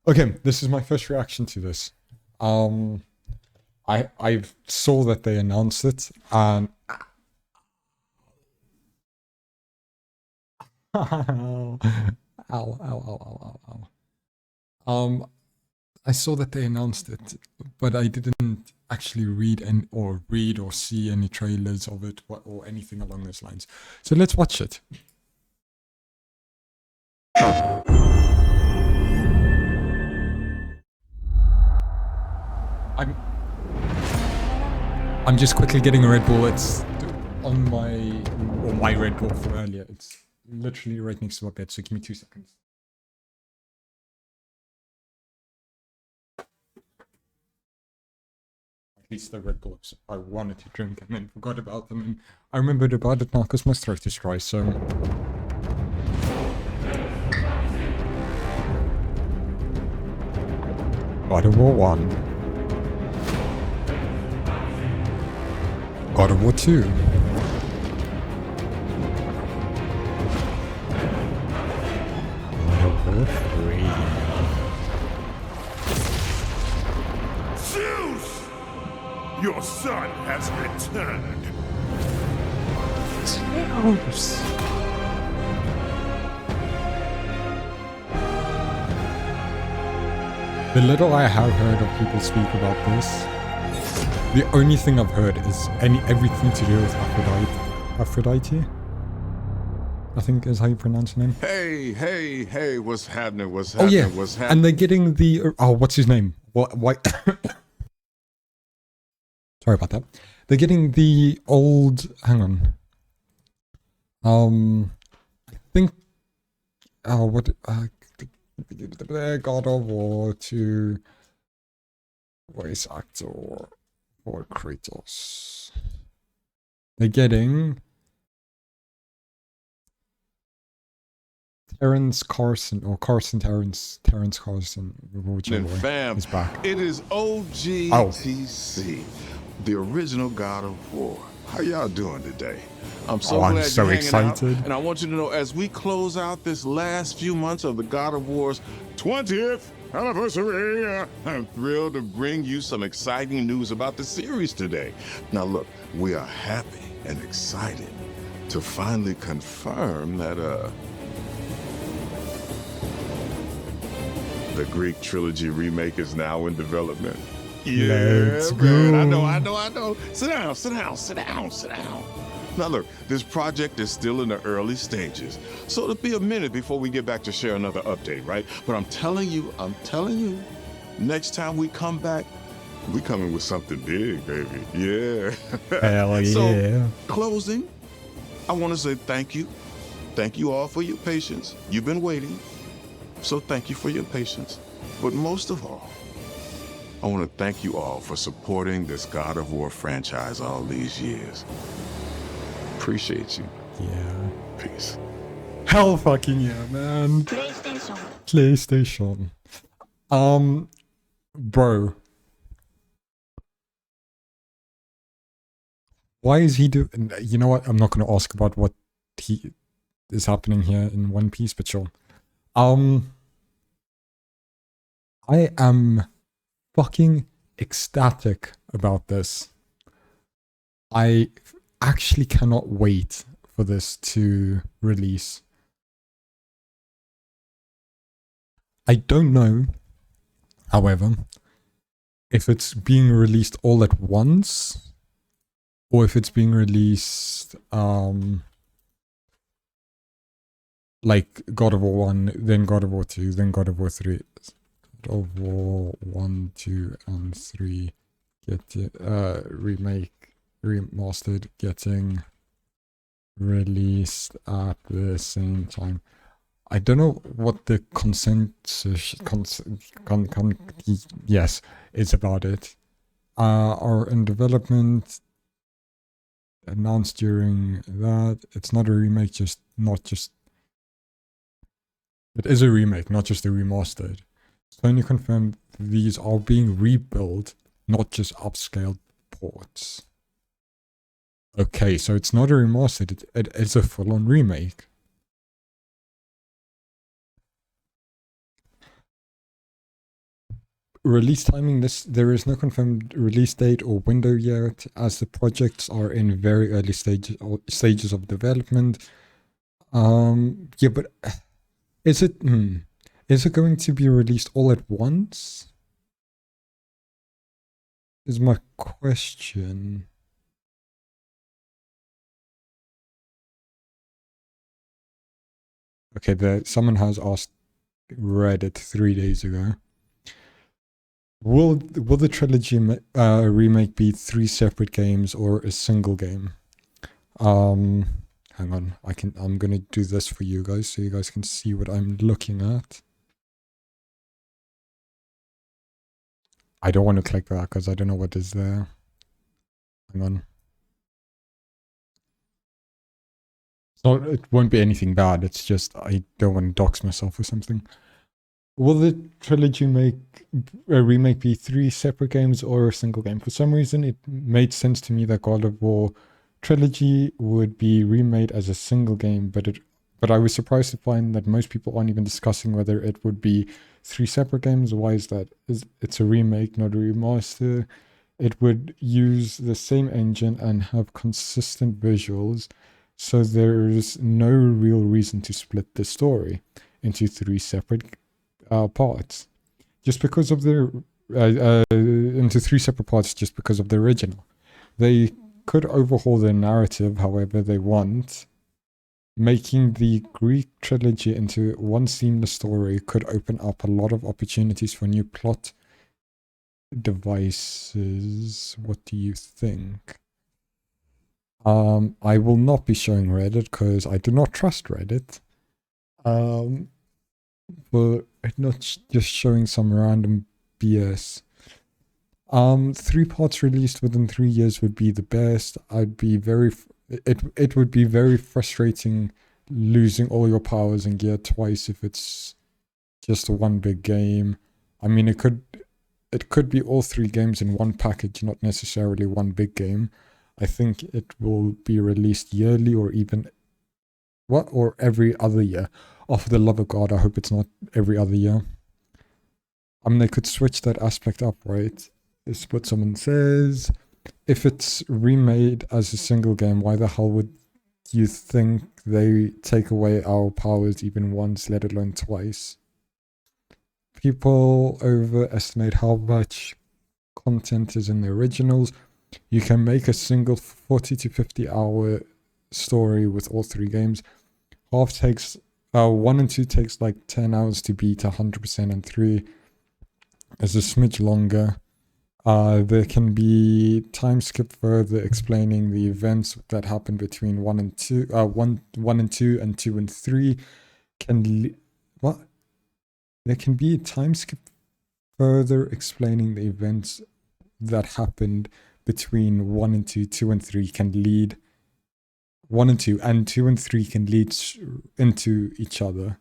Okay, this is my first reaction to this. I saw that they announced it, and ow, ow, ow, ow, ow, ow. I saw that they announced it, but I didn't actually read or see any trailers of it or anything along those lines. So let's watch it. I'm I'm just quickly getting a Red Bull. It's on my Red Bull from earlier. It's literally right next to my bed, so give me 2 seconds. At least the Red Bulls I wanted to drink and then forgot about them. And I remembered about it now because my throat is dry, so... God of War 1. God of War 2. God of War 3. Zeus! Your son has returned. Zeus! The little I have heard of people speak about this, the only thing I've heard is everything to do with Aphrodite, I think is how you pronounce her name. Hey, what's happening? What's Oh happening? yeah, What's happening? and they're getting the, what's his name? Why? Sorry about that. They're getting the old, hang on. I think, God of War 2 voice actor for Kratos. They're getting Terrence Carson, or Terrence Carson, whichever way, Fam, is back. it is OGTC, the original God of War. How y'all doing today? I'm so I'm glad so you're hanging out. excited. And I want you to know, as we close out this last few months of the God of War's 20th anniversary, I'm thrilled to bring you some exciting news about the series today. Now look, we are happy and excited to finally confirm that the Greek Trilogy remake is now in development. Let's man. go. I know. Sit down. Now look, this project is still in the early stages, so it'll be a minute before we get back to share another update, right? But I'm telling you, next time we come back, we coming with something big, baby. Yeah. Hell yeah. So, closing, I want to say thank you. Thank you all for your patience. You've been waiting. So thank you for your patience. But most of all, I want to thank you all for supporting this God of War franchise all these years. Appreciate you. Yeah. Peace. Hell fucking yeah, man. PlayStation. Bro. Why is he doing... You know what? I'm not going to ask about what is happening here in One Piece, but sure. I am fucking ecstatic about this. I actually cannot wait for this to release. I don't know, however, if it's being released all at once or if it's being released like God of War 1, then God of War 2, then God of War 3. God of War 1, 2, and 3 remastered, getting released at the same time. I don't know what the consensus yes is about it. Are in development, announced during that. It's not a remake, it is a remake, not just a remastered. Sony confirmed these are being rebuilt, not just upscaled ports. Okay, so it's not a remastered, it is a full-on remake. release timing, there is no confirmed release date or window yet, as the projects are in very early stages of development. Yeah, but is it going to be released all at once? Is my question. Okay, someone has asked Reddit 3 days ago. Will the trilogy remake be 3 separate games or a single game? Hang on, I'm gonna do this for you guys so you guys can see what I'm looking at. I don't want to click that because I don't know what is there. Hang on. So it won't be anything bad, it's just I don't want to dox myself or something. Will the trilogy remake be 3 separate games or a single game? For some reason, it made sense to me that God of War Trilogy would be remade as a single game, but I was surprised to find that most people aren't even discussing whether it would be 3 separate games. Why is that? It's a remake, not a remaster. It would use the same engine and have consistent visuals, so there's no real reason to split the story into 3 separate parts, just because of the into 3 separate parts, just because of the original. They could overhaul their narrative however they want. Making the Greek trilogy into one seamless story could open up a lot of opportunities for new plot devices. What do you think? I will not be showing Reddit because I do not trust Reddit. But not just showing some random BS. 3 parts released within 3 years would be the best. It would be very frustrating losing all your powers and gear twice if it's just one big game. I mean, it could be all 3 games in one package, not necessarily one big game. I think it will be released yearly or even or every other year. Oh, for the love of God, I hope it's not every other year. I mean, they could switch that aspect up, right? Is what someone says. If it's remade as a single game, why the hell would you think they take away our powers even once, let alone twice? People overestimate how much content is in the originals. You can make a single 40 to 50 hour story with all 3 games. 1 and 2 takes like 10 hours to beat 100%, and 3 is a smidge longer. There can be time skip further explaining the events that happen between 1 and 2, 1 and 2, and 2 and 3. There can be time skip further explaining the events that happened between 1 and 2, 2 and 3 can lead 1 and 2, and 2 and 3 can lead into each other.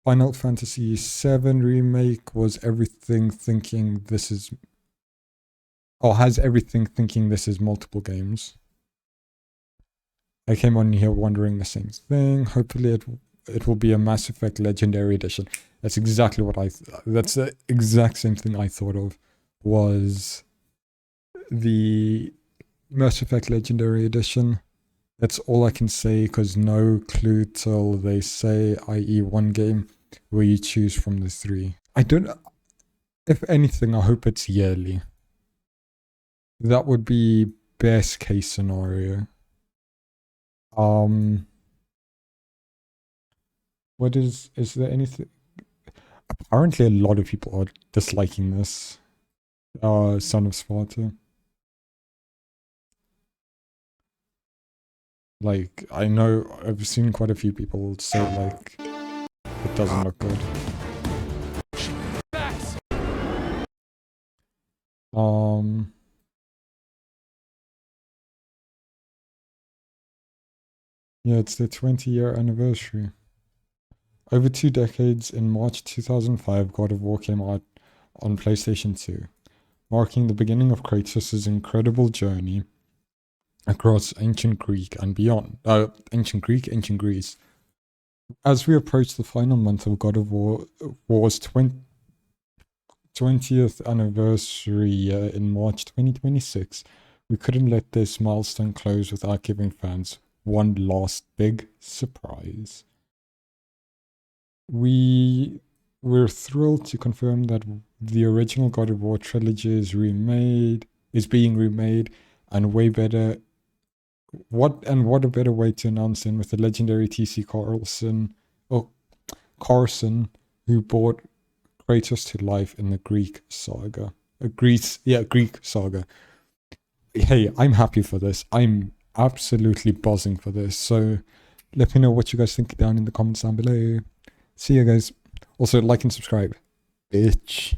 Final Fantasy VII Remake was everything thinking this is, or has everything thinking this is multiple games. I came on here wondering the same thing. Hopefully it will be a Mass Effect Legendary Edition. That's exactly what that's the exact same thing I thought of, was the Mass Effect Legendary Edition. That's all I can say, because no clue till they say, i.e. one game where you choose from the 3. I don't, if anything, I hope it's yearly. That would be best case scenario. What is there anything? Apparently a lot of people are disliking this. Son of Sparta. Like, I know I've seen quite a few people say like it doesn't look good. Yeah, it's the 20-year anniversary. Over 2 decades, in March 2005, God of War came out on PlayStation 2, marking the beginning of Kratos' incredible journey across ancient Greek and beyond. Ancient Greece. As we approach the final month of God of War's 20th anniversary in March 2026, we couldn't let this milestone close without giving fans one last big surprise. We're thrilled to confirm that the original God of War Trilogy is being remade, and way better. What a better way to announce than with the legendary T.C. Carson, who brought Kratos to life in the Greek saga. Greek saga. Hey, I'm happy for this. I'm absolutely buzzing for this. So let me know what you guys think down in the comments down below. See you guys. Also, like and subscribe. Bitch.